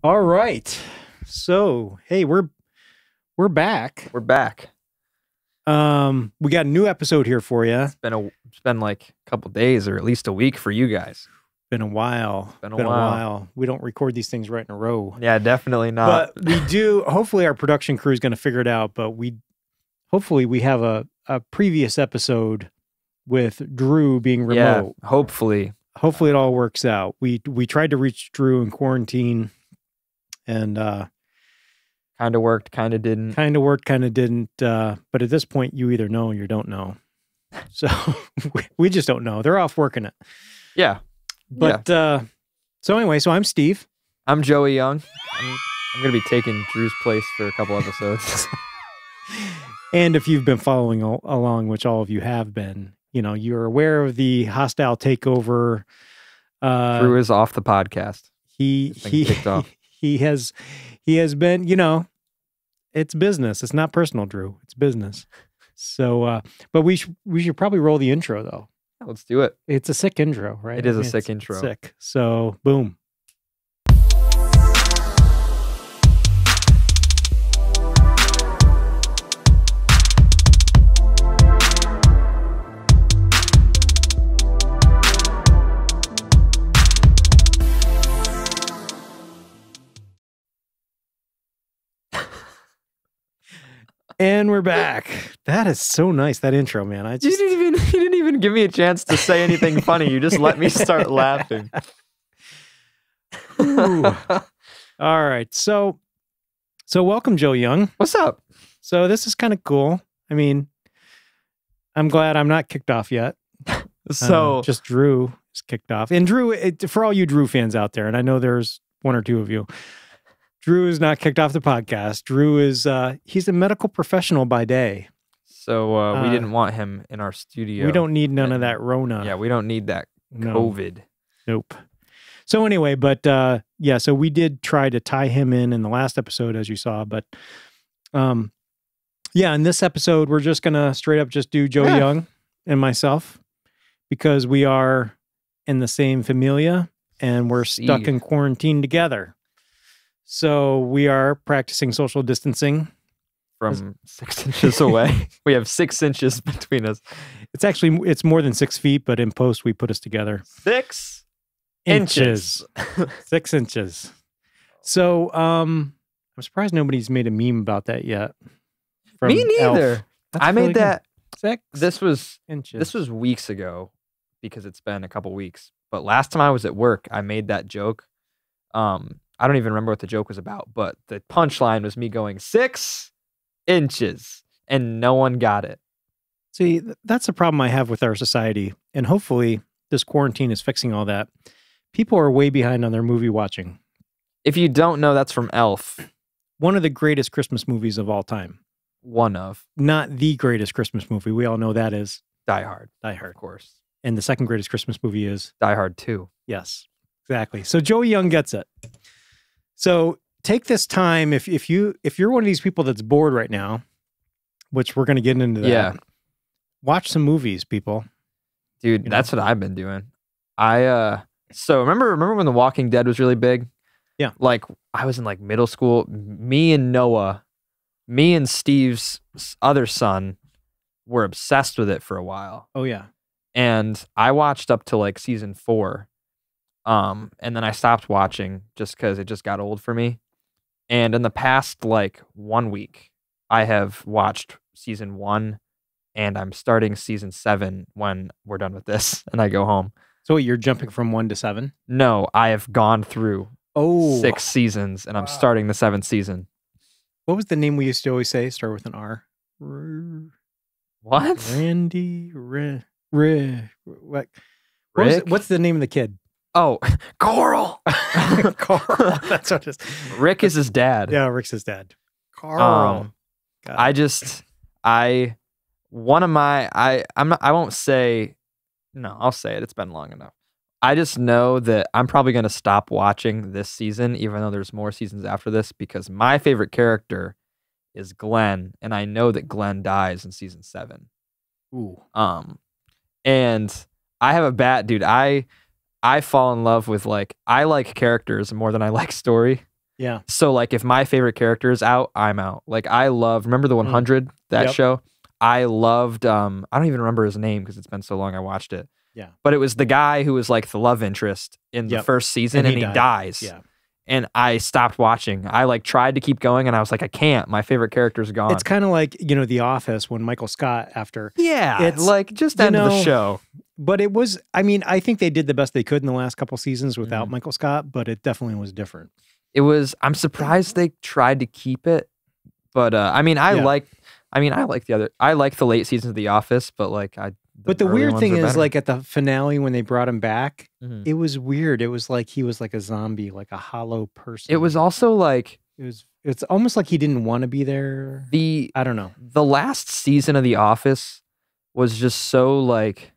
All right. So, hey, we're back. We're back. We got a new episode here for you. It's been like a couple days or at least a week for you guys. Been a while. Been a while. We don't record these things right in a row. Yeah, definitely not. But we do. Hopefully, our production crew is going to figure it out. But hopefully we have a previous episode with Drew being remote. Yeah, hopefully it all works out. We tried to reach Drew in quarantine, and kind of worked, kind of didn't. Kind of worked, kind of didn't. But at this point, you either know or you don't know. So we just don't know. They're off working it. Yeah. But so anyway, so I'm Steve. I'm Joey Young. I'm going to be taking Drew's place for a couple episodes. And if you've been following along, which all of you have been, you're aware of the hostile takeover. Drew is off the podcast. He kicked off. He has been, it's business. It's not personal, Drew. It's business. So, but we should probably roll the intro though. Let's do it. It's a sick intro, right? It is a sick intro. Sick. So, boom. And we're back. That is so nice, that intro, man. You didn't even give me a chance to say anything funny. You just let me start laughing. All right. So welcome, Joe Young. What's up? So this is kind of cool. I mean, I'm glad I'm not kicked off yet. So just Drew is kicked off. And Drew, for all you Drew fans out there, and I know there's one or two of you, Drew is not kicked off the podcast. Drew is, he's a medical professional by day. So we didn't want him in our studio. We don't need none of that Rona. Yeah, we don't need that COVID. Nope. So anyway, but so we did try to tie him in the last episode, as you saw. But in this episode, we're just going to straight up just do Joe Young and myself because we are in the same familia and we're stuck in quarantine together. So we are practicing social distancing. From 6 inches away. We have 6 inches between us. It's more than 6 feet, but in post we put us together. 6 inches. 6 inches. So I'm surprised nobody's made a meme about that yet. Me neither. I made that. 6 This was inches. This was weeks ago because it's been a couple weeks. But last time I was at work, I made that joke. I don't even remember what the joke was about, but the punchline was me going 6 inches and no one got it. See, that's the problem I have with our society. And hopefully this quarantine is fixing all that. People are way behind on their movie watching. If you don't know, that's from Elf. One of the greatest Christmas movies of all time. One of. Not the greatest Christmas movie. We all know that is Die Hard. Die Hard. Of course. And the second greatest Christmas movie is Die Hard 2. Yes, exactly. So Joey Young gets it. So take this time, if you're one of these people that's bored right now, which we're going to get into that. Yeah. Watch some movies, people. Dude, that's what I've been doing. So remember when The Walking Dead was really big? Yeah. Like I was in like middle school. Me and Steve's other son were obsessed with it for a while. Oh yeah. And I watched up to like season 4. And then I stopped watching just because it just got old for me. And in the past, like 1 week, I have watched season 1 and I'm starting season 7 when we're done with this and I go home. So you're jumping from 1 to 7? No, I have gone through 6 seasons and I'm starting the 7th season. What was the name we used to always say? Start with an R. What? Randy. What? What's the name of the kid? Oh, Coral. Carl. That's what it is. Rick is his dad. Yeah, Rick's his dad. Carl. I won't say, no, I'll say it. It's been long enough. I just know that I'm probably going to stop watching this season, even though there's more seasons after this, because my favorite character is Glenn, and I know that Glenn dies in season 7. Ooh. And I have a bad dude. I fall in love with I like characters more than I like story. Yeah. So like if my favorite character is out, I'm out. Like I remember the 100, that Yep. show? I loved, I don't even remember his name because it's been so long I watched it. Yeah. But it was the guy who was like the love interest in the first season and he dies. Yeah. And I stopped watching. I like tried to keep going and I was like, I can't. My favorite character's gone. It's kind of like, The Office when Michael Scott after. Yeah. It's like just end the show. But it was, I think they did the best they could in the last couple seasons without Michael Scott, but it definitely was different. I'm surprised they tried to keep it. But I like the late seasons of The Office, but like But the weird thing is, like at the finale when they brought him back, Mhm. it was weird. It was like he was like a zombie, like a hollow person. It was also like it's almost like he didn't want to be there. I don't know. The last season of The Office was just so like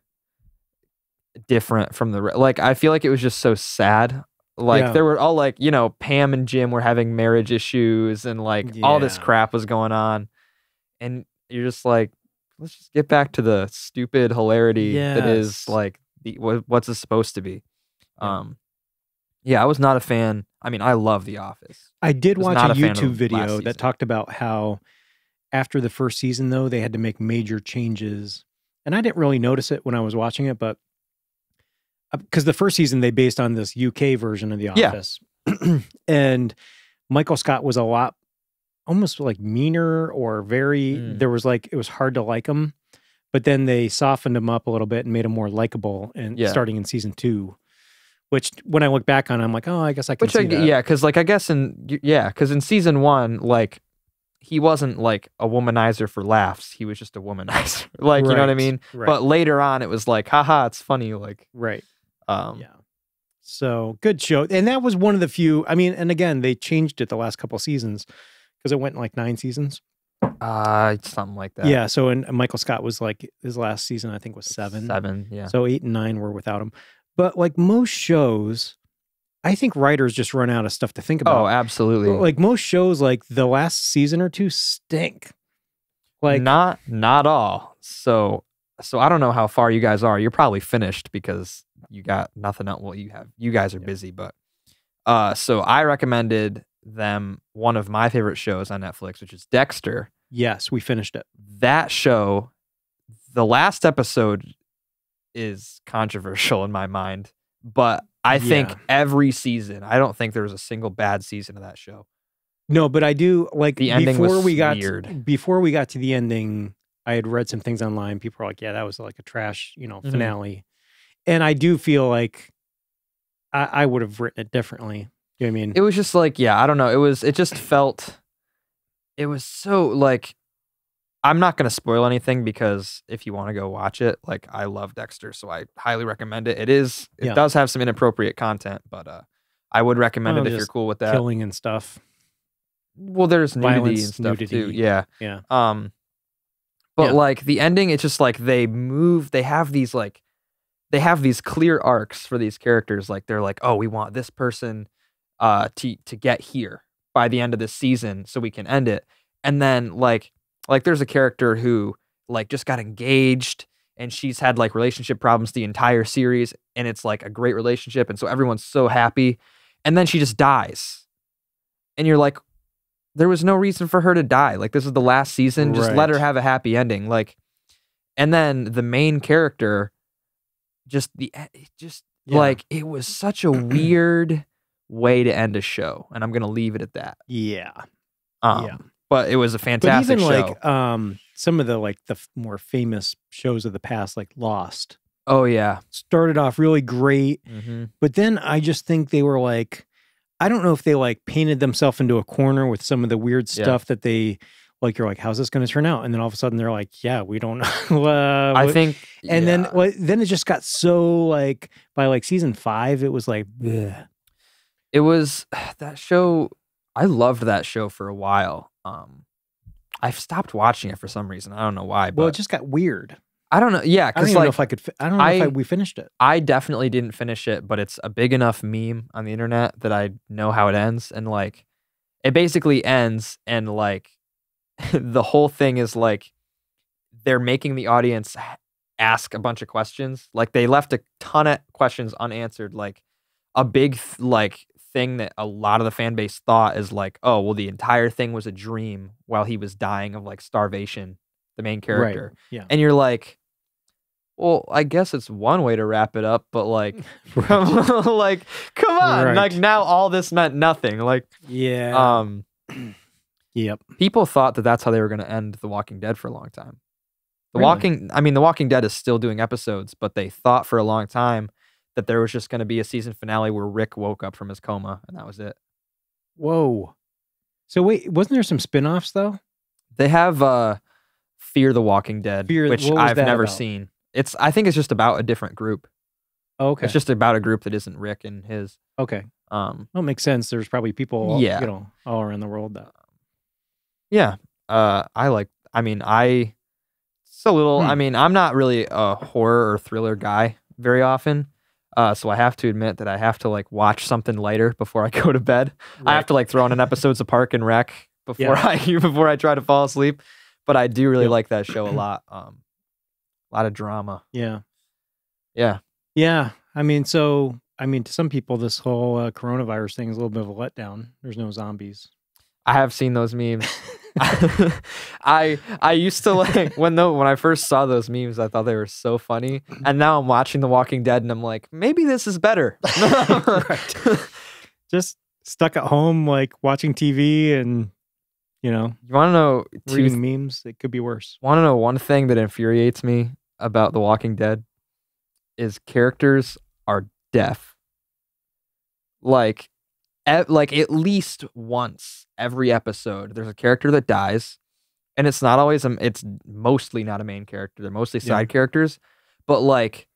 different from like I feel like it was just so sad. Like there were all like, Pam and Jim were having marriage issues and like all this crap was going on. And you're just like, let's just get back to the stupid hilarity that is like what's this supposed to be. I was not a fan. I love The Office. I did watch a YouTube video that talked about how after the first season, though, they had to make major changes. And I didn't really notice it when I was watching it, but because the first season they based on this UK version of The Office. And Michael Scott was a lot almost like meaner or very, there was like, it was hard to like him, but then they softened him up a little bit and made him more likable and starting in season 2, which when I look back on it, I'm like, oh, I guess I can see that. Yeah, because like, I guess because in season 1, like, he wasn't like a womanizer for laughs. He was just a womanizer. Like, you know what I mean? Right. But later on, it was like, haha, it's funny. Like, right. So good show. And that was one of the few, and again, they changed it the last couple of seasons because it went like 9 seasons. Something like that. Yeah. So, and Michael Scott was like, his last season, I think was 7. 7, yeah. So 8 and 9 were without him. But like most shows, I think writers just run out of stuff to think about. Oh, absolutely. Like most shows, like the last season or 2 stink. Like not all. So I don't know how far you guys are. You're probably finished because you got nothing else. Well, you guys are busy, but so I recommended them one of my favorite shows on Netflix, which is Dexter. Yes, we finished it. That show, the last episode is controversial in my mind, but I think every season, I don't think there was a single bad season of that show. No, but I do like the ending was weird. Before we got to the ending, I had read some things online. People were like, yeah, that was like a trash, finale. And I do feel like I would have written it differently. You know what I mean? It was just like, I don't know. It just felt, it was so like, I'm not going to spoil anything because if you want to go watch it, like I love Dexter, so I highly recommend it. It does have some inappropriate content, but I would recommend it if you're cool with that. Killing and stuff. Well, there's nudity and stuff too. Yeah. Yeah. But like the ending, it's just like they have these clear arcs for these characters. Like they're like, oh, we want this person to get here by the end of this season so we can end it. And then like there's a character who like just got engaged and she's had like relationship problems the entire series and it's like a great relationship. And so everyone's so happy. And then she just dies. And you're like, there was no reason for her to die. Like this is the last season. Just let her have a happy ending. Like, and then the main character like it was such a weird way to end a show. And I'm going to leave it at that. Yeah. But it was a fantastic show. Like some of the like the more famous shows of the past, like Lost. Oh yeah. Started off really great. But then I just think they were like, I don't know if they like painted themselves into a corner with some of the weird stuff that they like, you're like, how's this going to turn out? And then all of a sudden they're like, yeah, we don't know. I think. And then it just got so like by like season 5, it was like, bleh. It was that show. I loved that show for a while. I've stopped watching it for some reason. I don't know why. But well, it just got weird. I don't know. Yeah, I don't even know if I could. I don't know if we finished it. I definitely didn't finish it, but it's a big enough meme on the internet that I know how it ends. And like, it basically ends, and like, the whole thing is like, they're making the audience ask a bunch of questions. Like they left a ton of questions unanswered. Like a big thing that a lot of the fan base thought is like, oh, well, the entire thing was a dream while he was dying of like starvation, the main character. Right. Yeah. And you're like, well, I guess it's one way to wrap it up, but like, like, come on, Right. like now all this meant nothing. Like, Yeah. Yep. people thought that that's how they were going to end The Walking Dead for a long time. The Really? Walking Dead is still doing episodes, but they thought for a long time that there was just going to be a season finale where Rick woke up from his coma and that was it. Whoa. So wait, wasn't there some spin-offs though? They have Fear the Walking Dead, Fear- which what was I've that never about? seen. I think it's just about a different group. Okay. It's just about a group that isn't Rick and his. Okay. Um, Well, it makes sense. There's probably people, Yeah. you know, all around the world that. yeah. It's a little. Hmm. I mean, I'm not really a horror or thriller guy very often. So I have to admit that I have to like watch something lighter before I go to bed. I have to like throw on an episodes of Park and Rec before I try to fall asleep. But I do really Yep. like that show a lot. A lot of drama. Yeah. Yeah. Yeah. I mean, to some people, this whole coronavirus thing is a little bit of a letdown. There's no zombies. I have seen those memes. I used to like when I first saw those memes, I thought they were so funny. And now I'm watching The Walking Dead and I'm like, maybe this is better. Right. Just stuck at home, like watching TV and, you know, You want to know reading memes. It could be worse. Want to know one thing that infuriates me about The Walking Dead is characters are deaf. Like at least once every episode, there's a character that dies, and it's not always it's mostly not a main character. They're mostly side characters, but like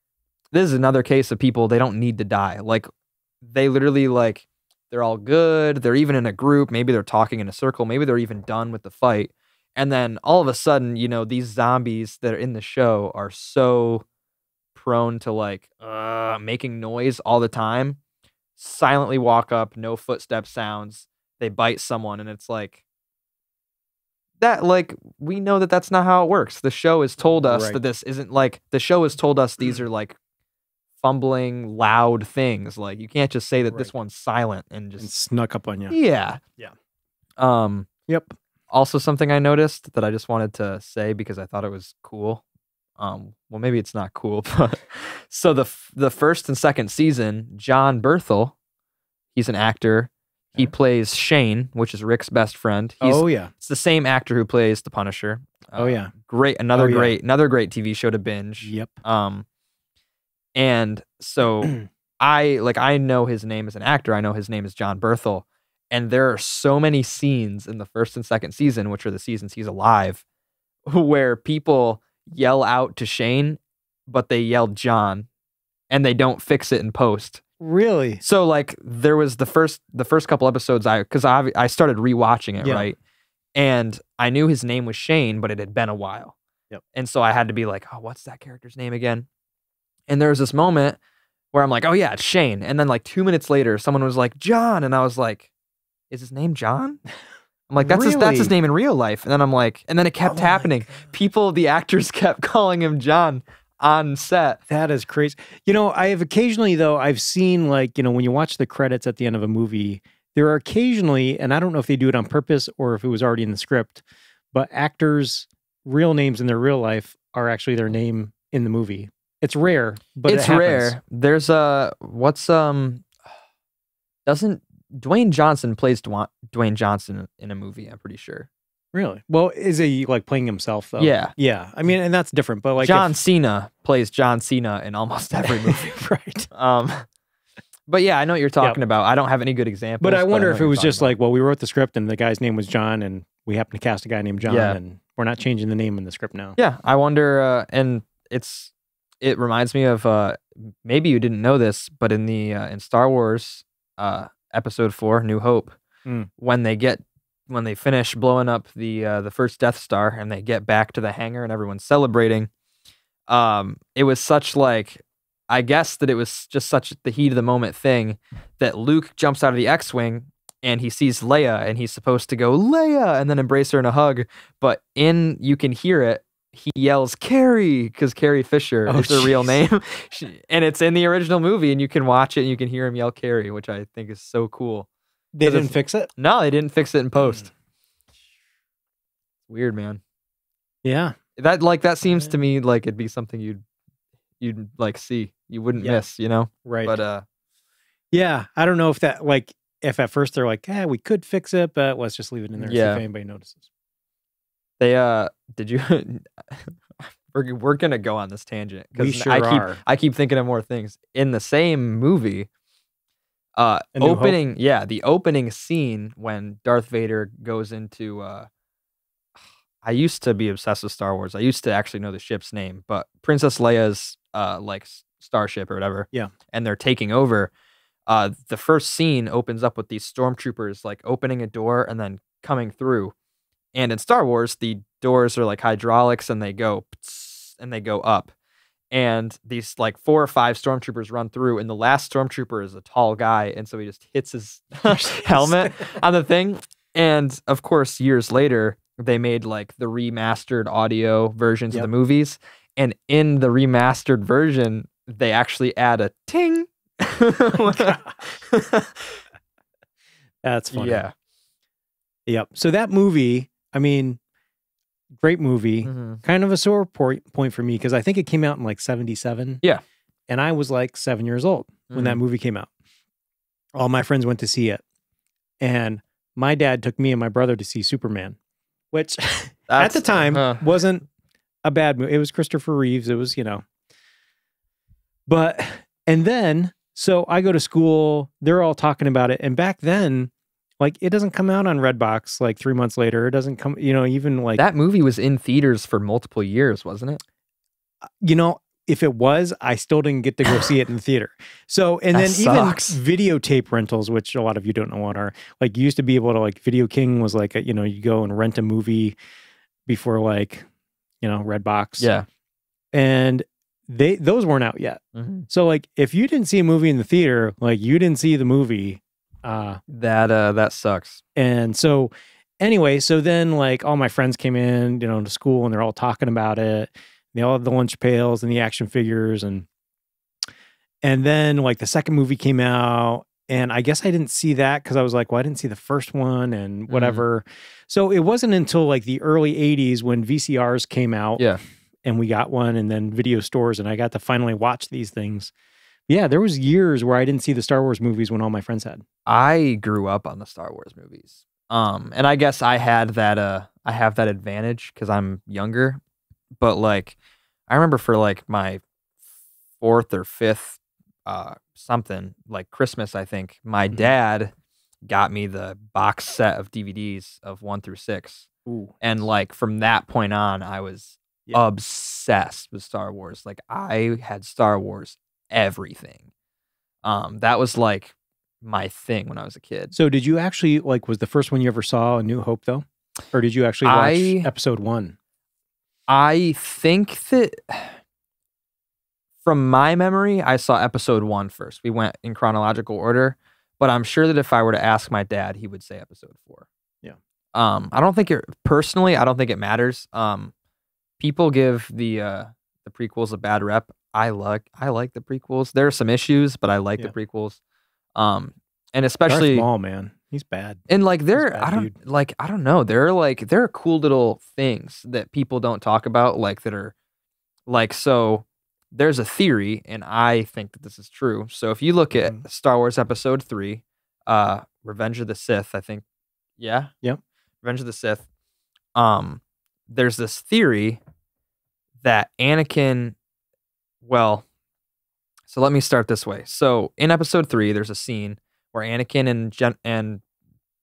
this is another case of people they don't need to die. Like they literally like they're all good. They're even in a group. Maybe they're talking in a circle. Maybe they're even done with the fight. And then all of a sudden, you know, these zombies that are in the show are so prone to like making noise all the time. Silently walk up, no footstep sounds. They bite someone, and it's like that. Like we know that that's not how it works. The show has told us that this isn't like the show has told us these are like fumbling, loud things. Like you can't just say that this one's silent and just snuck up on you. Yeah. Yep. Also, something I noticed that I just wanted to say because I thought it was cool. Well, maybe it's not cool, but so the first and second season, John Berthel, he's an actor. He plays Shane, which is Rick's best friend. It's the same actor who plays the Punisher. Great, another great TV show to binge. Yep. And so I know his name as an actor. I know his name is John Berthel. And there are so many scenes in the first and second season, which are the seasons he's alive, where people yell out to Shane, but they yell John, and they don't fix it in post. Really? So like there was the first couple episodes I started rewatching it, right? And I knew his name was Shane, but it had been a while. Yep. And so I had to be like, oh, what's that character's name again? And there was this moment where I'm like, oh yeah, it's Shane. And then like 2 minutes later, someone was like, John. And I was like, is his name John? I'm like, that's his name in real life. And then I'm like, and then it kept happening. The actors kept calling him John on set. That is crazy. You know, I have occasionally though, I've seen like, you know, when you watch the credits at the end of a movie, there are occasionally, and I don't know if they do it on purpose or if it was already in the script, but actors' real names in their real life are actually their name in the movie. It's rare, but it's rare. There's doesn't Dwayne Johnson plays Dwayne Johnson in a movie, I'm pretty sure. Really? Well, is he like playing himself though? Yeah. Yeah. I mean, and that's different, but like John Cena plays John Cena in almost every movie. Right. But yeah, I know what you're talking about. I don't have any good examples. But I wonder if it was just like, well, we wrote the script and the guy's name was John and we happened to cast a guy named John and we're not changing the name in the script now. Yeah. I wonder, and it reminds me of, maybe you didn't know this, but in Star Wars, Episode 4, New Hope, when they finish blowing up the first Death Star and they get back to the hangar and everyone's celebrating, it was such like, I guess that it was just such the heat of the moment thing that Luke jumps out of the X-Wing and he sees Leia and he's supposed to go, Leia, and then embrace her in a hug. But you can hear it he yells Carrie because Carrie Fisher is her real name. And it's in the original movie, and you can watch it and you can hear him yell Carrie, which I think is so cool. They didn't fix it? No, they didn't fix it in post. Weird, man. Yeah. That seems to me like it'd be something you'd like see. You wouldn't miss, you know? Right. But yeah, I don't know if that if at first they're like, we could fix it, but let's just leave it in there and see if anybody notices. They did you we're gonna go on this tangent because I keep thinking of more things. In the same movie, the opening scene when Darth Vader goes into I used to be obsessed with Star Wars. I used to actually know the ship's name, but Princess Leia's like starship or whatever. Yeah. And they're taking over. The first scene opens up with these stormtroopers like opening a door and then coming through. And in Star Wars, the doors are like hydraulics and they go up. And these like 4 or 5 stormtroopers run through, and the last stormtrooper is a tall guy, and so he just hits his helmet on the thing. And of course, years later, they made like the remastered audio versions of the movies. And in the remastered version, they actually add a ting. That's funny. Yeah. Yep. So that movie, I mean, great movie. Kind of a sore point for me because I think it came out in like 77. Yeah. And I was like 7 years old when that movie came out. All my friends went to see it. And my dad took me and my brother to see Superman, which at the time wasn't a bad movie. It was Christopher Reeves. It was, and then, so I go to school, they're all talking about it. And back then, like, it doesn't come out on Redbox like 3 months later. It doesn't come, even like... That movie was in theaters for multiple years, wasn't it? If it was, I still didn't get to go see it in the theater. So, and then sucks. Even videotape rentals, which a lot of you don't know what are, like, you used to be able to, like, Video King was like, you go and rent a movie before, like, Redbox. Yeah. And those weren't out yet. So, like, if you didn't see a movie in the theater, like, you didn't see the movie. That sucks. And so, anyway, so then, like, all my friends came in, to school, and they're all talking about it. They all had the lunch pails and the action figures, and then like the second movie came out, and I guess I didn't see that because I was like, well, I didn't see the first one and whatever. So it wasn't until like the early 80s when VCRs came out, and we got one, and then video stores, and I got to finally watch these things. Yeah, there was years where I didn't see the Star Wars movies when all my friends had. I grew up on the Star Wars movies, and I guess I had that. I have that advantage because I'm younger. But like, I remember for like my 4th or 5th something, like Christmas, I think, my dad got me the box set of DVDs of 1 through 6. Ooh. And like from that point on, I was obsessed with Star Wars. Like I had Star Wars everything. That was like my thing when I was a kid. So did you actually, like, was the first one you ever saw A New Hope though? Or did you actually watch episode 1? I think that from my memory, I saw episode 1 first. We went in chronological order, but I'm sure that if I were to ask my dad, he would say episode 4. Yeah. I don't think I don't think it matters. People give the prequels a bad rep. I like the prequels. There are some issues, but I like the prequels. And especially Darth Maul, man. He's bad. And like I don't know. There are cool little things that people don't talk about, like that are like, so there's a theory, and I think that this is true. So if you look at Star Wars Episode 3, Revenge of the Sith, I think, Revenge of the Sith, there's this theory that Anakin, so let me start this way. So in Episode 3, there's a scene where Anakin and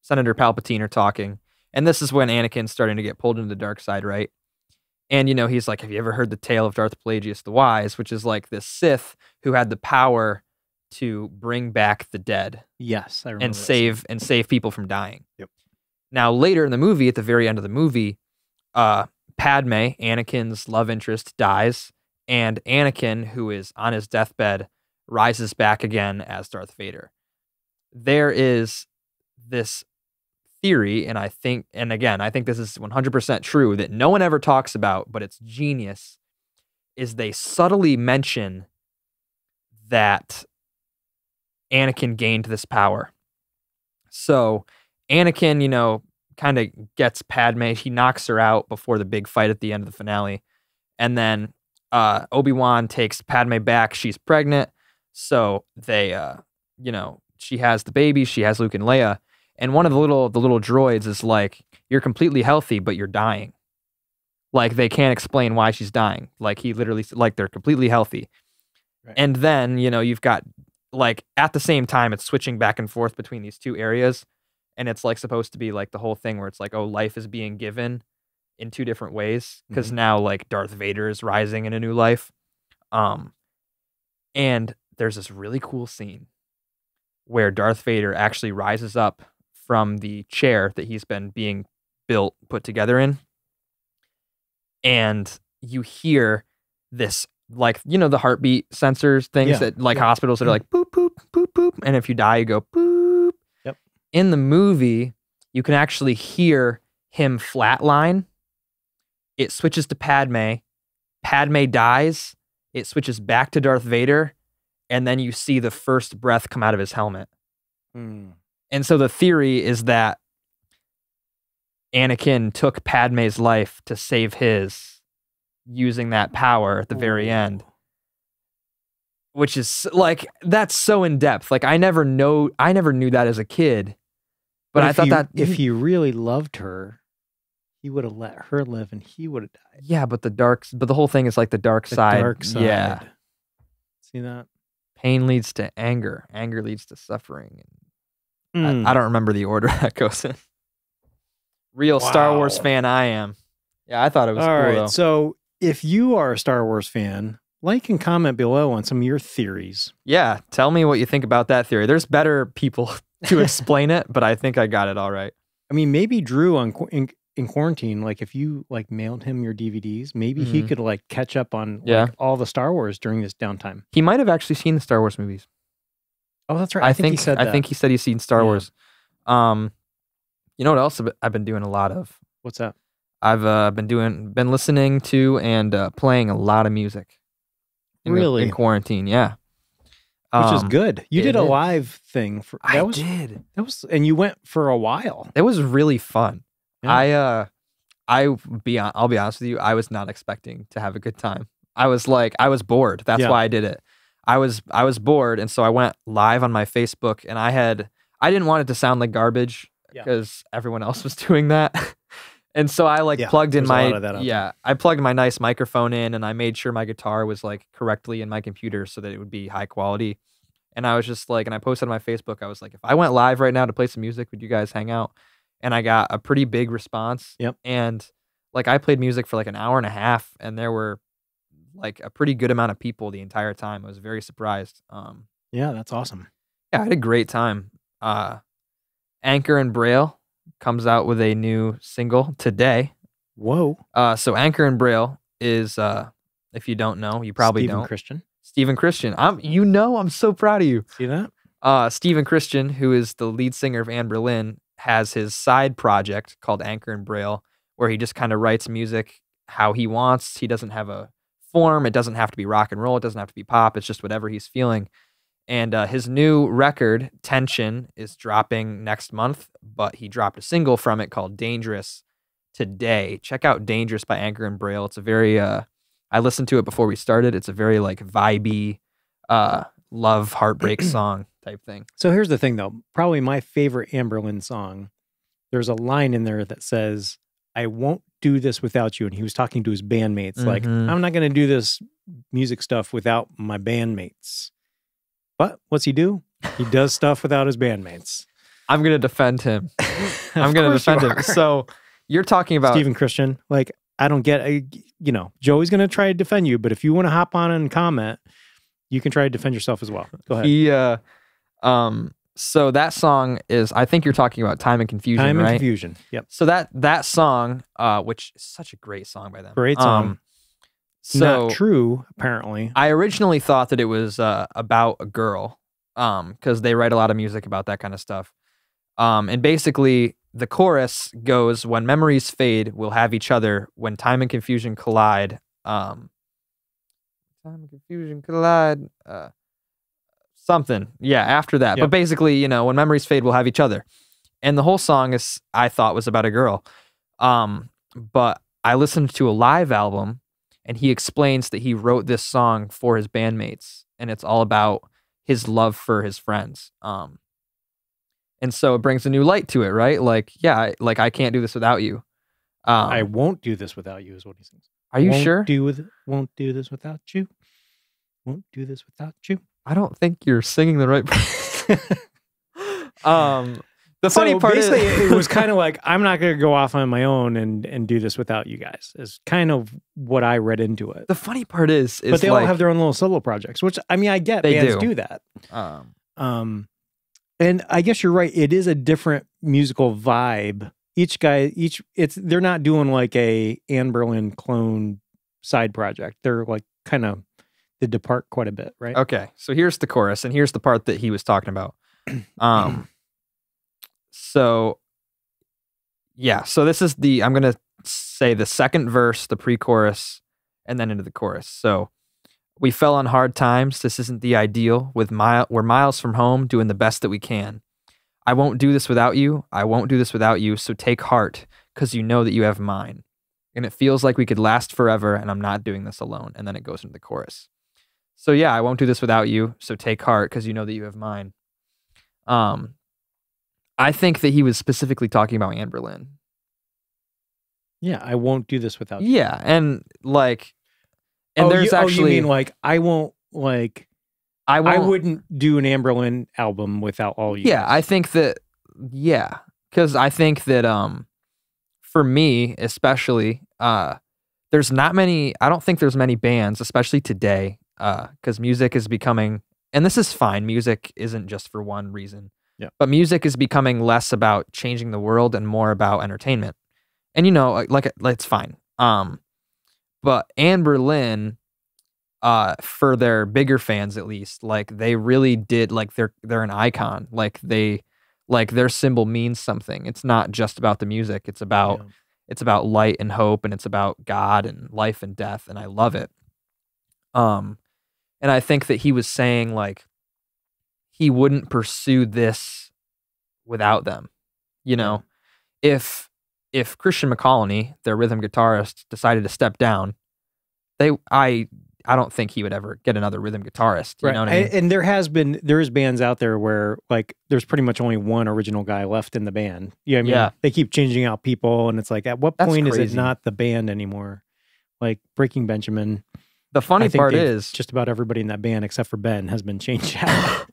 Senator Palpatine are talking. And this is when Anakin's starting to get pulled into the dark side, right? And, he's like, have you ever heard the tale of Darth Plagueis the Wise, which is like this Sith who had the power to bring back the dead. Yes, I remember. And save people from dying. Yep. Now, later in the movie, at the very end of the movie, Padme, Anakin's love interest, dies. And Anakin, who is on his deathbed, rises back again as Darth Vader. There is this theory, and I think this is 100% true, that no one ever talks about, but it's genius, is they subtly mention that Anakin gained this power. So Anakin, kind of gets Padme. He knocks her out before the big fight at the end of the finale. And then Obi-Wan takes Padme back. She's pregnant. So they, she has the baby. She has Luke and Leia. And one of the little droids is like, you're completely healthy, but you're dying. Like, they can't explain why she's dying. Like, he literally, like, they're completely healthy. Right. And then, you've got, like, at the same time, it's switching back and forth between these two areas. And it's, like, supposed to be, like, the whole thing where it's like, oh, life is being given in two different ways. Because now, like, Darth Vader is rising in a new life. And there's this really cool scene where Darth Vader actually rises up from the chair that he's been being put together in. And you hear this, like, the heartbeat sensors things that, like, hospitals that are like, boop, boop, boop, boop. And if you die, you go, boop. Yep. In the movie, you can actually hear him flatline. It switches to Padme. Padme dies. It switches back to Darth Vader. And then you see the first breath come out of his helmet. And so the theory is that Anakin took Padme's life to save his, using that power at the very end. Which is, like, that's so in depth. Like, I never knew that as a kid. But I thought that if he really loved her, he would have let her live and he would have died. Yeah, but the whole thing is like the dark side. Dark side. Yeah. See that? Pain leads to anger. Anger leads to suffering. I don't remember the order that goes in. Real Star Wars fan I am. Yeah, I thought it was cool, though. So if you are a Star Wars fan, like and comment below on some of your theories. Yeah, tell me what you think about that theory. There's better people to explain it, but I think I got it all right. I mean, maybe Drew in quarantine, like, if you, like, mailed him your DVDs, maybe he could, like, catch up on like, all the Star Wars during this downtime. He might have actually seen the Star Wars movies. Oh, that's right. I think he said that. I think he said he's seen Star Wars. You know what else I've been doing a lot of? What's that? I've been listening to and playing a lot of music. In quarantine, yeah. Which is good. You did a live thing for I did. That was, and you went for a while. It was really fun. Yeah. I'll be honest with you, I was not expecting to have a good time. I was bored. That's why I did it. I was bored, and so I went live on my Facebook, and I didn't want it to sound like garbage because everyone else was doing that. And so I plugged in I plugged my nice microphone in, and I made sure my guitar was like correctly in my computer so that it would be high quality. And I was just like, and I posted on my Facebook, I was like, if I went live right now to play some music, would you guys hang out? And I got a pretty big response. Yep. And like, I played music for like an hour and a half, and there were like a pretty good amount of people the entire time. I was very surprised. Yeah, that's awesome. Yeah, I had a great time. Anchor and Braille comes out with a new single today. Whoa. So Anchor and Braille is, if you don't know, you probably don't. Stephen Christian. I'm so proud of you. See that? Stephen Christian, who is the lead singer of Anne Boleyn, has his side project called Anchor and Braille, where he just kind of writes music how he wants. He doesn't have a form. It doesn't have to be rock and roll. It doesn't have to be pop. It's just whatever he's feeling. And his new record, Tension, is dropping next month, but he dropped a single from it called Dangerous today. Check out Dangerous by Anchor and Braille. It's a very, I listened to it before we started. It's a very like vibey, love, heartbreak song type thing. So here's the thing though, probably my favorite Anne Boleyn song. There's a line in there that says, I won't do this without you. And he was talking to his bandmates. Like, I'm not going to do this music stuff without my bandmates. But what's he do? He does stuff without his bandmates. I'm going to defend him. I'm going to defend him. So you're talking about Stephen Christian. Like, I don't get, Joey's going to try to defend you, but if you want to hop on and comment, you can try to defend yourself as well. Go ahead. So that song is, I think you're talking about Time and Confusion, right? Time and Confusion. Yep. So that song, which is such a great song by them. Great song. So not true, apparently. I originally thought that it was about a girl, because they write a lot of music about that kind of stuff. And basically, the chorus goes, when memories fade, we'll have each other. When time and confusion collide. Time and confusion collide. Something. Yeah, after that. Yep. But basically, when memories fade, we'll have each other. And the whole song I thought was about a girl. But I listened to a live album, and he explains that he wrote this song for his bandmates, and it's all about his love for his friends. And so it brings a new light to it, right? Like, yeah, like I can't do this without you. I won't do this without you is what he says. Are you sure? Won't do this without you. Won't do this without you. I don't think you're singing the right part. The funny part is it was kind of like, I'm not going to go off on my own and do this without you guys. Is kind of what I read into it. The funny part is but they all have their own little solo projects, which I mean, I get bands do that. And I guess you're right. It is a different musical vibe. They're not doing like a Anne Berlin clone side project. They're like kind of they depart quite a bit, right? Okay, so here's the chorus, and here's the part that he was talking about. So this is I'm going to say the second verse, the pre-chorus, and then into the chorus. So, we fell on hard times. This isn't the ideal. We're miles from home, doing the best that we can. I won't do this without you. I won't do this without you. So take heart, because you know that you have mine. And it feels like we could last forever, and I'm not doing this alone. And then it goes into the chorus. So yeah, I won't do this without you. So take heart, because you know that you have mine. I think that he was specifically talking about Anne Berlin. Yeah, I won't do this without you. Yeah, and like... And you mean like I won't like I wouldn't do an Anne Berlin album without all you. Yeah, guys. I think that because I think that for me especially there's not many. I don't think there's many bands, especially today, because music is becoming, and this is fine. Music isn't just for one reason. Yeah, but music is becoming less about changing the world and more about entertainment. And like it's fine. But Anne Berlin, for their bigger fans at least, like they really did, like they're an icon. Like their symbol means something. It's not just about the music. It's about light and hope, and it's about God and life and death, and I love it. And I think that he was saying like he wouldn't pursue this without them. If Christian McColney, their rhythm guitarist, decided to step down, I don't think he would ever get another rhythm guitarist. You know what I mean? And there is bands out there where like there's pretty much only one original guy left in the band. I mean? They keep changing out people, and it's like, at what point is it not the band anymore? Like Breaking Benjamin. The funny part is just about everybody in that band except for Ben has been changed out.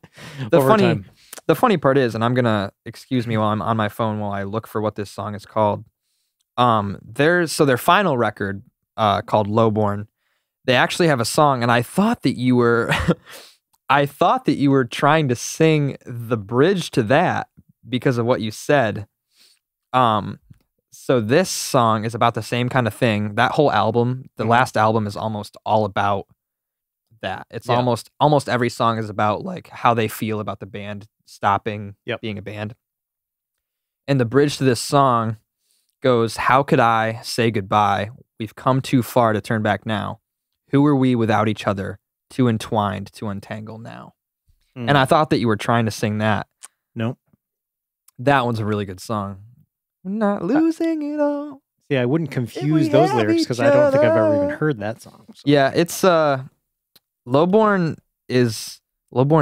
The funny part is, and I'm gonna excuse me while I'm on my phone while I look for what this song is called. Their final record, called Lowborn, they actually have a song, and I thought that you were, trying to sing the bridge to that because of what you said. So this song is about the same kind of thing. That whole album, the last album, is almost all about that. It's almost every song is about like how they feel about the band stopping being a band. And the bridge to this song goes, "How could I say goodbye? We've come too far to turn back now. Who are we without each other? Too entwined to untangle now." And I thought that you were trying to sing that. Nope. That one's a really good song. We're not losing it all. Yeah, I wouldn't confuse those lyrics because I don't think I've ever even heard that song. So. Yeah, it's Lowborn's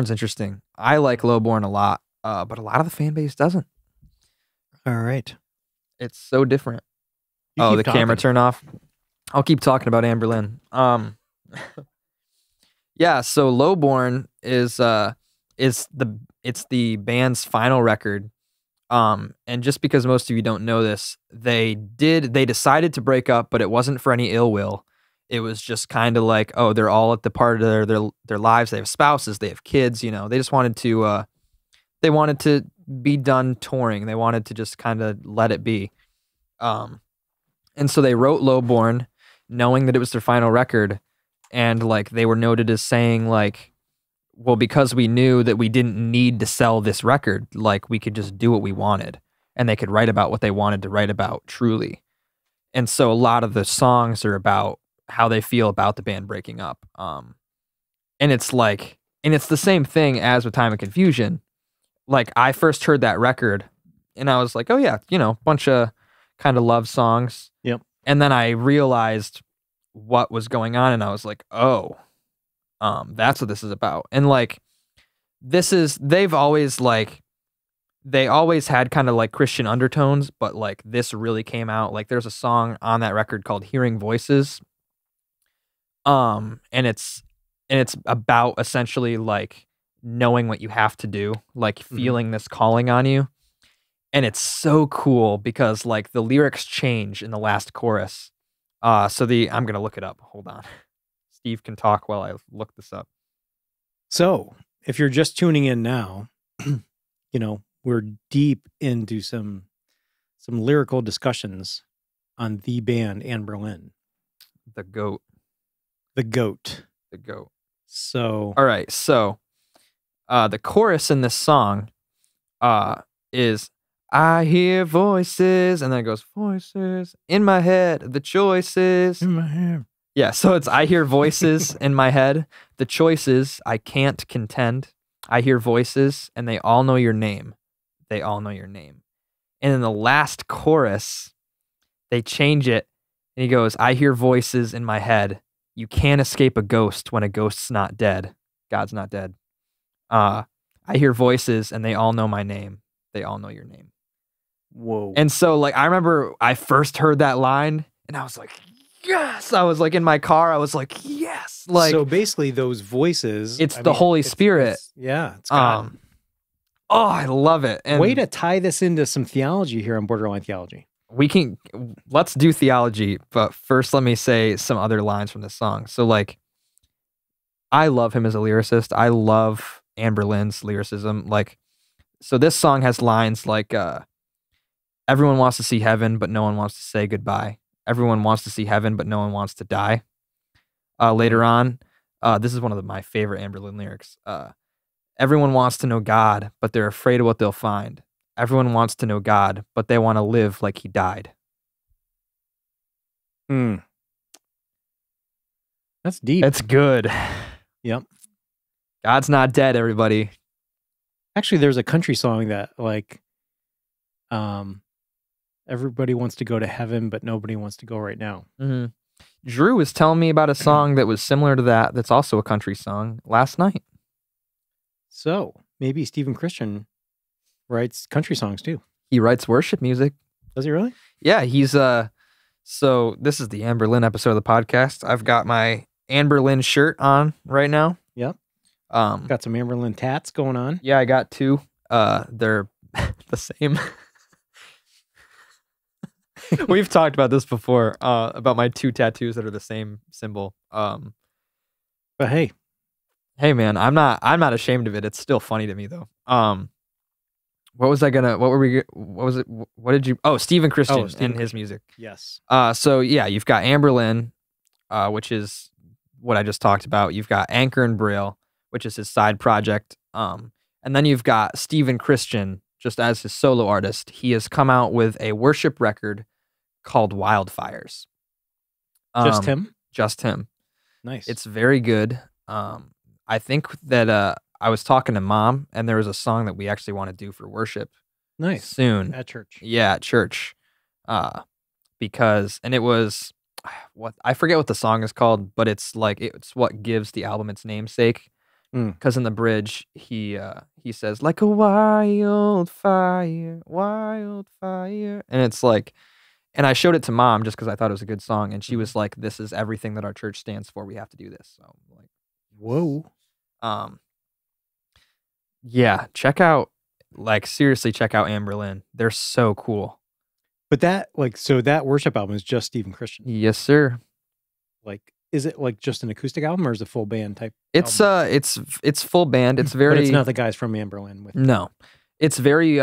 interesting. I like Lowborn a lot, but a lot of the fan base doesn't. All right. It's so different. The camera turned off. I'll keep talking about Anne Berlin. Yeah, so Lowborn is the band's final record. And just because most of you don't know this, they decided to break up, but it wasn't for any ill will. It was just kind of like, oh, they're all at the part of their lives. They have spouses, they have kids, they just wanted to be done touring. They wanted to just kind of let it be. And so they wrote Lowborn knowing that it was their final record, and like they were noted as saying like, well, because we knew that we didn't need to sell this record, like we could just do what we wanted. and they could write about what they wanted to write about truly. And so a lot of the songs are about how they feel about the band breaking up. And it's the same thing as with Time of Confusion. Like, I first heard that record and I was like, oh yeah, bunch of kind of love songs. Yep. And then I realized what was going on and I was like, oh, that's what this is about. And like, they always had kind of like Christian undertones, but like this really came out. Like, there's a song on that record called Hearing Voices. And it's about essentially like knowing what you have to do, like feeling this calling on you. And it's so cool because like the lyrics change in the last chorus. I'm going to look it up. Hold on. Steve can talk while I look this up. So if you're just tuning in now, we're deep into some lyrical discussions on the band Anne Boleyn. The GOAT. The GOAT. The GOAT. So. All right. So the chorus in this song is, I hear voices, and then it goes, voices in my head, the choices. In my head. Yeah, so it's, I hear voices in my head, the choices, I can't contend. I hear voices, and they all know your name. They all know your name. And in the last chorus, they change it, and he goes, I hear voices in my head. You can't escape a ghost when a ghost's not dead. God's not dead. I hear voices, and they all know my name. They all know your name. Whoa. And so, like, I remember I first heard that line, and I was like, yes! I was like in my car, I was like, yes! Like, so basically those voices, it's the Holy Spirit. It's God. Oh, I love it. And way to tie this into some theology here on Borderline Theology. Let's do theology, but first let me say some other lines from this song. So like, I love him as a lyricist. I love Anne Boleyn's lyricism. Like, so this song has lines like, everyone wants to see heaven, but no one wants to say goodbye. Everyone wants to see heaven, but no one wants to die. Later on, this is one of my favorite Anne Boleyn lyrics. Everyone wants to know God, but they're afraid of what they'll find. Everyone wants to know God, but they want to live like he died. That's deep. That's good. Yep. God's not dead, everybody. Actually, there's a country song that like, everybody wants to go to heaven, but nobody wants to go right now. Mm-hmm. Drew was telling me about a song that was similar to that. That's also a country song last night. So maybe Stephen Christian writes country songs too. He writes worship music. Does he really? Yeah, he's so this is the Anne Boleyn episode of the podcast. I've got my Anne Boleyn shirt on right now. Yep. Got some Anne Boleyn tats going on. Yeah, I got two. They're the same. We've talked about this before, about my two tattoos that are the same symbol. But hey man, I'm not ashamed of it. It's still funny to me though. What did you, Stephen Christian and his music. Yes. So yeah, you've got Anne Boleyn, which is what I just talked about. You've got Anchor and Braille, which is his side project. And then you've got Stephen Christian, just as his solo artist. He has come out with a worship record called Wildfires. Just him? Just him. Nice. It's very good. I think that I was talking to Mom, and there was a song that we actually want to do for worship. Nice. Soon. At church. Yeah, at church. Because, and it was, I forget what the song is called, but it's like, it's what gives the album its namesake. Because in the bridge, he says, like a wildfire, wildfire. And it's like, and I showed it to Mom just because I thought it was a good song. And she was like, this is everything that our church stands for. We have to do this. So I'm like, whoa. Yeah, seriously check out Anne Boleyn. They're so cool. But that, so that worship album is just Stephen Christian. Yes, sir. Is it just an acoustic album or is it a full band type? It's album? It's full band. It's very. But it's not the guys from Anne Boleyn with. No, it's very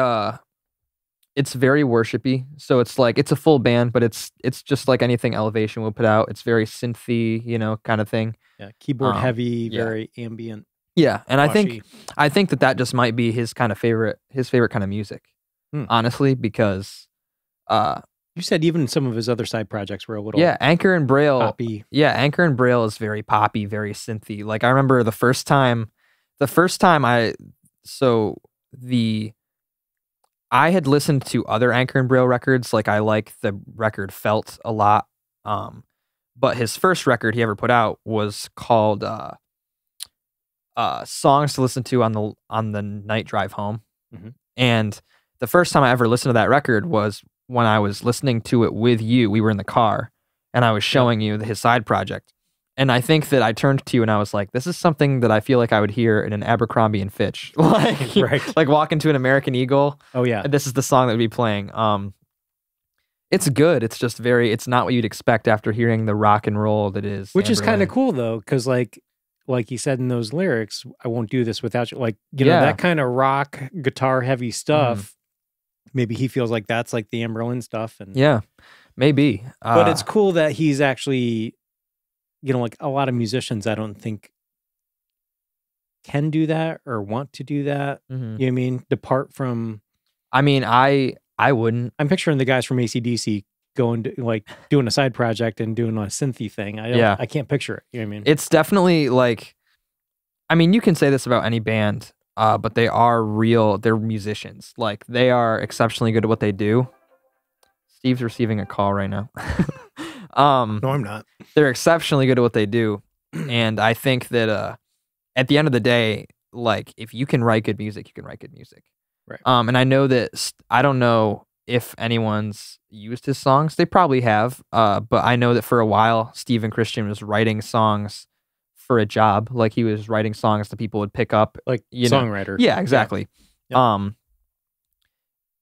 worshipy. So it's like it's a full band, but it's just like anything Elevation will put out. It's very synthy, kind of thing. Yeah, keyboard heavy, very ambient. Yeah, and washy. I think that just might be his favorite kind of music. honestly, because you said even some of his other side projects were a little Anchor and Braille poppy. Yeah, Anchor and Braille is very poppy, very synthy. Like I remember the first time I had listened to other Anchor and Braille records. Like I like the record Felt a lot. But his first record he ever put out was called Songs to Listen to on the Night Drive Home. Mm-hmm. And the first time I ever listened to that record was when I was listening to it with you. We were in the car and I was showing you his side project. And I think that I turned to you and I was like, this is something that I feel like I would hear in an Abercrombie and Fitch. Like, right. Like walk into an American Eagle. Oh yeah. And this is the song that would be playing. It's good. It's just it's not what you'd expect after hearing the rock and roll that is. Which is kind of Amberlin. cool though, because like he said in those lyrics, I won't do this without you. Like, you know, that kind of rock, guitar heavy stuff. Maybe he feels like that's like the Amberlin stuff. And yeah, maybe. But it's cool that he's actually, you know, like a lot of musicians, I don't think can do that or want to do that. You know what I mean? Depart from. I mean, I wouldn't. I'm picturing the guys from AC/DC going to like doing a side project and doing a synthy thing. I can't picture it. You know what I mean? It's definitely like, I mean, you can say this about any band, but they are they're musicians. Like they are exceptionally good at what they do. Steve's receiving a call right now. No, I'm not. They're exceptionally good at what they do. And I think that at the end of the day, like if you can write good music, you can write good music. Right. And I know that I don't know if anyone's used his songs. They probably have. But I know that for a while, Steve and Christian was writing songs for a job. Like he was writing songs that people would pick up. Like songwriter. Yeah, exactly. Yeah.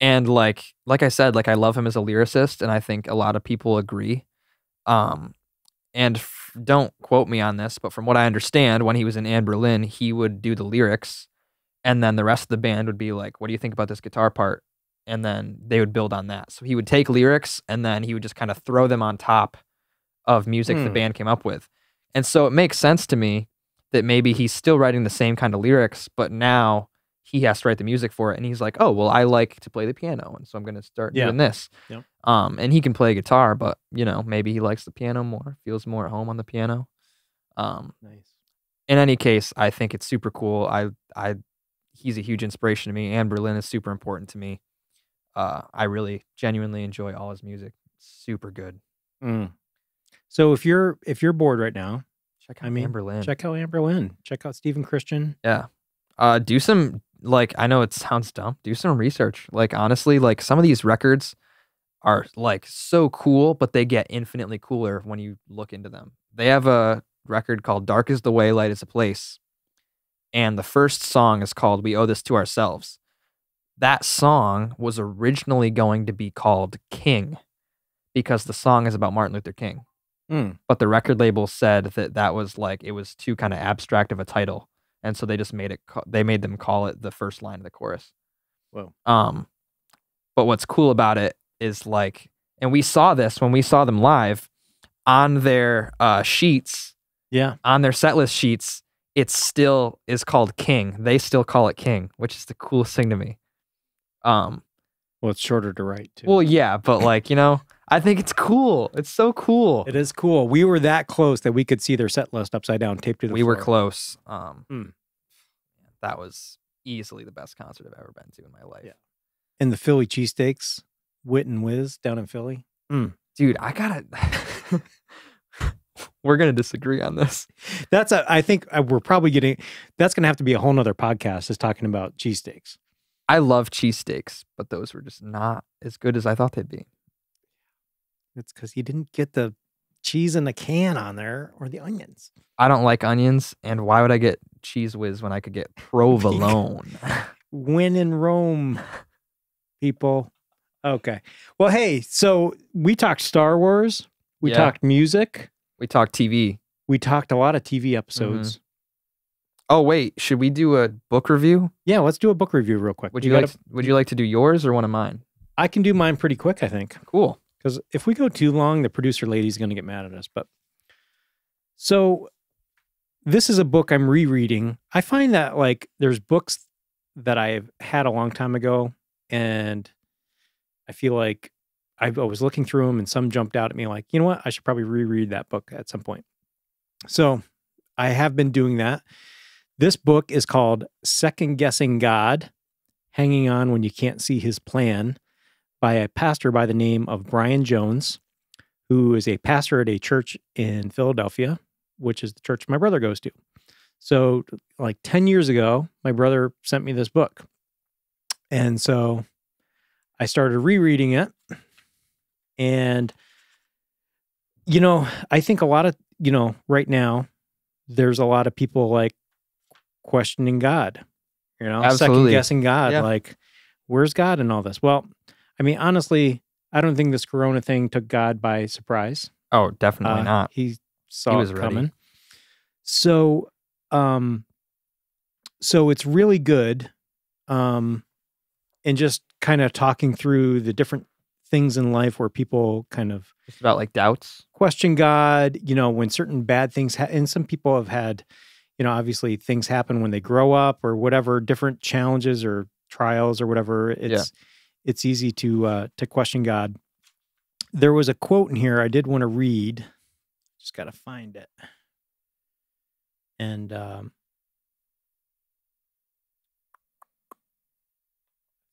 And like I said, like I love him as a lyricist, and I think a lot of people agree. And don't quote me on this, but from what I understand, when he was in Anberlin, he would do the lyrics, and then the rest of the band would be like, "What do you think about this guitar part?" And then they would build on that. So he would take lyrics, and then he would just kind of throw them on top of music the band came up with. And so it makes sense to me that maybe he's still writing the same kind of lyrics, but now he has to write the music for it. And he's like, oh, well, I like to play the piano, and so I'm going to start doing this. Yep. And he can play guitar, but, you know, maybe he likes the piano more, feels more at home on the piano. Nice. In any case, I think it's super cool. He's a huge inspiration to me. Anberlin is super important to me. I really genuinely enjoy all his music. Super good. So if you're bored right now, check out Anberlin. Check out Anberlin. Check out Steve and Christian. Yeah. Do some, like, I know it sounds dumb. Do some research. Like, honestly, like some of these records are like so cool, but they get infinitely cooler when you look into them. They have a record called Dark is the Way, Light is a Place. And the first song is called We Owe This to Ourselves. That song was originally going to be called King because the song is about Martin Luther King. But the record label said that was like, it was too kind of abstract of a title. And so they just made them call it the first line of the chorus. Whoa. But what's cool about it is like, and we saw this when we saw them live on their sheets. Yeah. On their set list sheets, it still is called King. They still call it King, which is the coolest thing to me. Well, it's shorter to write too. Well, yeah, but like, you know, I think it's cool. It's so cool. It is cool. We were that close that we could see their set list upside down, taped to the floor. We were close. That was easily the best concert I've ever been to in my life. Yeah. And the Philly cheesesteaks, Wit and Wiz down in Philly. Dude, I gotta. We're gonna disagree on this. I think we're probably getting. That's gonna have to be a whole nother podcast, is talking about cheesesteaks. I love cheesesteaks, but those were just not as good as I thought they'd be. It's because you didn't get the cheese in the can on there or the onions. I don't like onions, and why would I get Cheese Whiz when I could get provolone? When in Rome, people. Okay. Well, hey, so we talked Star Wars. We talked music. We talked TV. We talked a lot of TV episodes. Oh, wait. Should we do a book review? Yeah, let's do a book review real quick. Would you like to do yours or one of mine? I can do mine pretty quick, I think. Cool. Because if we go too long, the producer lady's going to get mad at us. But so this is a book I'm rereading. I find that like there's books that I've had a long time ago, and I feel like I was looking through them and some jumped out at me like, you know what? I should probably reread that book at some point. So I have been doing that. This book is called Second Guessing God, Hanging On When You Can't See His Plan, by a pastor by the name of Brian Jones, who is a pastor at a church in Philadelphia, which is the church my brother goes to. So like 10 years ago, my brother sent me this book. And so I started rereading it. And, I think a lot of, right now, there's a lot of people like questioning God, Absolutely. second guessing God. Yeah. Like, where's God in all this? Well, I mean, honestly, I don't think this Corona thing took God by surprise. Oh, definitely not. He saw was it ready. coming. So, so it's really good. And just kind of talking through the different things in life where people kind of Just about like doubts. question God, when certain bad things and some people have had, obviously things happen when they grow up or whatever, different challenges or trials or whatever. It's easy to question God. There was a quote in here I did want to read. Just got to find it. And I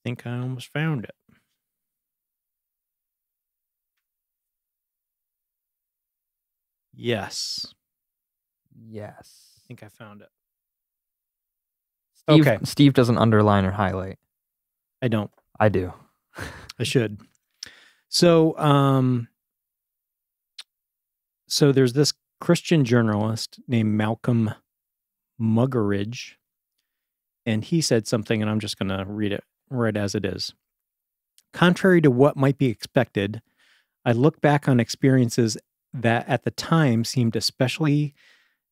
think I almost found it. Yes. Yes. I think I found it. Steve, Okay. Steve doesn't underline or highlight. I don't. I do. I should. So, so there's this Christian journalist named Malcolm Muggeridge, and he said something, and I'm just going to read it right as it is. Contrary to what might be expected, I look back on experiences that at the time seemed especially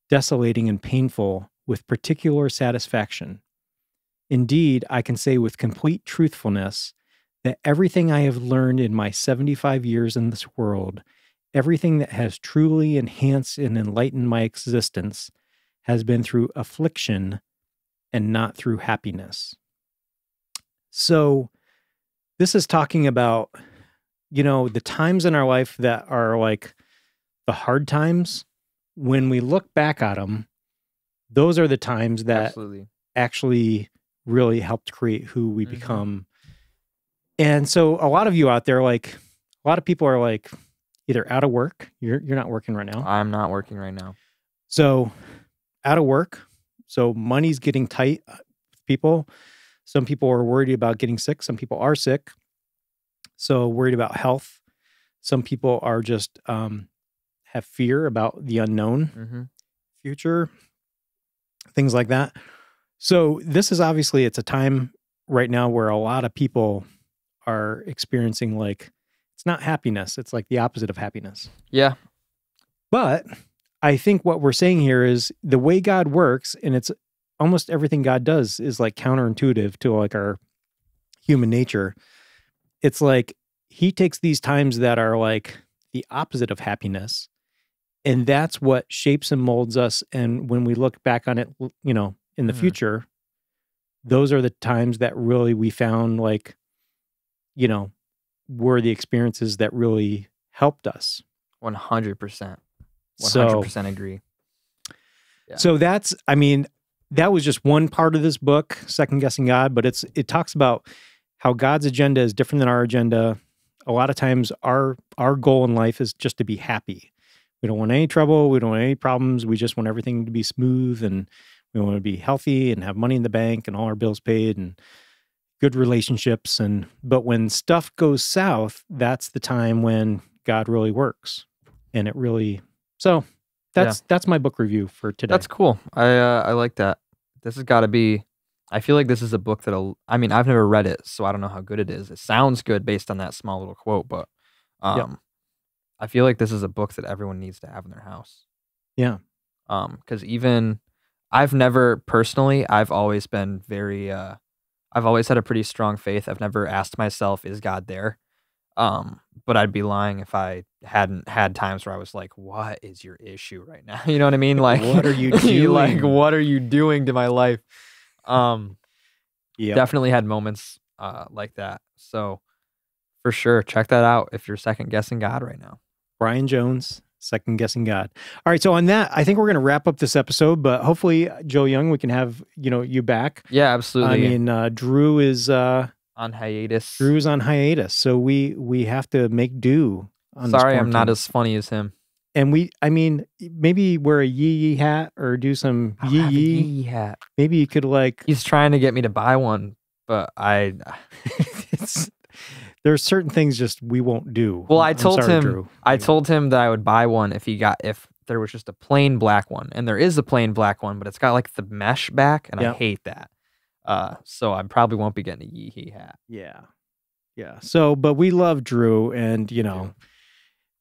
desolating and painful with particular satisfaction. Indeed, I can say with complete truthfulness that everything I have learned in my 75 years in this world, everything that has truly enhanced and enlightened my existence, has been through affliction and not through happiness. So this is talking about, the times in our life that are like the hard times. When we look back at them, those are the times that Absolutely. actually really helped create who we become. And so a lot of you out there, like a lot of people are like either out of work. You're not working right now. I'm not working right now. So out of work. So money's getting tight. People, some people are worried about getting sick. Some people are sick. So worried about health. Some people are just have fear about the unknown future, things like that. So this is obviously, it's a time right now where a lot of people are experiencing like, it's not happiness. It's like the opposite of happiness. Yeah. But I think what we're saying here is the way God works, and it's almost everything God does is like counterintuitive to like our human nature. It's like he takes these times that are like the opposite of happiness, and that's what shapes and molds us. And when we look back on it, in the future, those are the times that really we found like, were the experiences that really helped us. 100%. 100% agree. Yeah. So that was just one part of this book, Second Guessing God, but it talks about how God's agenda is different than our agenda. A lot of times our goal in life is just to be happy. We don't want any trouble. We don't want any problems. We just want everything to be smooth, and we want to be healthy and have money in the bank and all our bills paid and good relationships. But when stuff goes south, that's the time when God really works. And it really, so that's my book review for today. That's cool. I like that. This has got to be, I feel like this is a book I've never read it, so I don't know how good it is. It sounds good based on that small little quote, but I feel like this is a book that everyone needs to have in their house. Yeah. Because even I've always been very, I've always had a pretty strong faith. I've never asked myself, is God there? But I'd be lying if I hadn't had times where I was like, what is your issue right now? You know what I mean? Like, what are you doing? Like, what are you doing to my life? Definitely had moments like that. So For sure. Check that out if you're second guessing God right now. Brian Jones, second guessing God. All right. So on that, I think we're going to wrap up this episode, but hopefully, Joe Young, we can have, you back. Yeah, absolutely. I mean, Drew is on hiatus. Drew's on hiatus. So we have to make do. Sorry, I'm not as funny as him. And maybe wear a yee hat or do some yee hat. Maybe you could He's trying to get me to buy one, but there's certain things just we won't do. Well, I I'm told sorry, him Drew. that I would buy one if there was just a plain black one, and there is a plain black one, but it's got like the mesh back, and I hate that. So I probably won't be getting a yee hat. Yeah. So, but we love Drew, and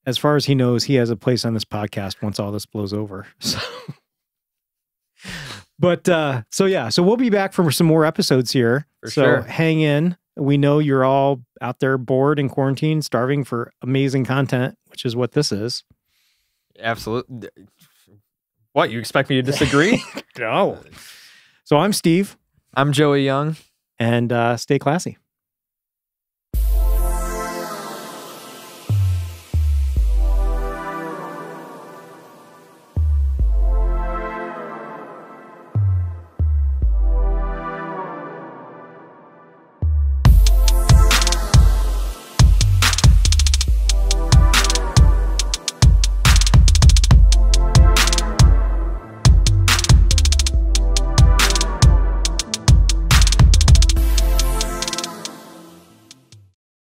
as far as he knows, he has a place on this podcast once all this blows over. So, so we'll be back for some more episodes here. For sure. Hang in. We know you're all out there bored in quarantine, starving for amazing content, which is what this is. Absolutely. What, you expect me to disagree? No. So I'm Steve. I'm Joey Young. And stay classy.